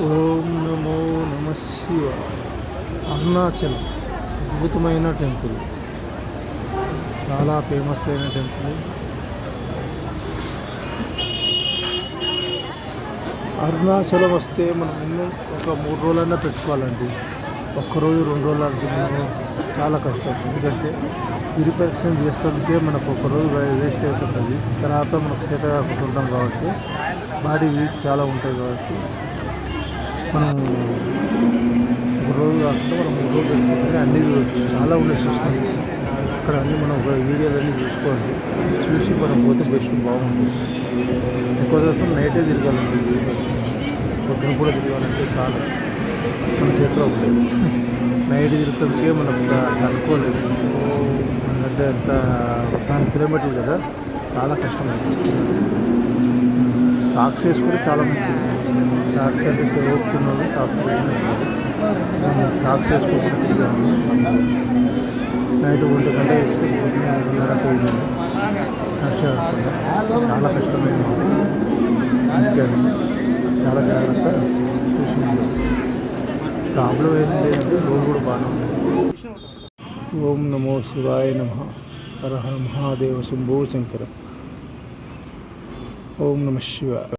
ఓం నమో నమ శివాయ. అరుణాచలం అద్భుతమైన టెంపుల్, చాలా ఫేమస్ అయిన టెంపుల్. అరుణాచలం వస్తే మనం మినిమం ఒక 3 రోజులైనా పెట్టుకోవాలండి. ఒక్కరోజు 2 రోజులు అంటే మనం చాలా కష్టం. ఎందుకంటే గిరి ప్రదక్షిణ చేస్తుంటే మనకు ఒకరోజు వేస్ట్ అయిపోతుంది. తర్వాత మనకు చేత కాకుండా ఉంటాం కాబట్టి బాడీ వీక్ చాలా ఉంటుంది కాబట్టి మనం ఒక రోజు కాకుండా మనం 3 రోజులు పెట్టుకుంటే అన్నీ చాలా ఉన్నాయి చూస్తాం. ఇక్కడ అన్నీ మనం ఒక వీడియోలన్నీ చూసుకోండి. చూసి మనం పోతే బెస్ట్ బాగుంటుంది. ఎక్కువ శాతం నైటే తిరగాలండి. పొద్దున కూడా తిరగాలంటే చాలా మన చేతిలో ఉంటుంది. నైట్ తిరుగుతుంటే మనం అనుకోలేదు. అంటే ఎంత 4 కిలోమీటర్లు కదా, చాలా కష్టమైంది. సాక్స్ వేసుకుంటే చాలా మంచిది. సాక్స్ అంటే సేవకున్నాను, సాక్స్ వేసుకోకుండా తిరిగాము. నైట్ 1 గంట అయితే 1:30 అయింది. చాలా కష్టమైంది. అందుకని చాలా జాగ్రత్త చూసింది. ప్రాబ్లం ఏం లేదంటే రోడ్ కూడా బాగానే ఉంది. ఓం నమో శివాయ నమః. హర హర మహాదేవ శంభో శంకర. ఓం నమ శివాయ.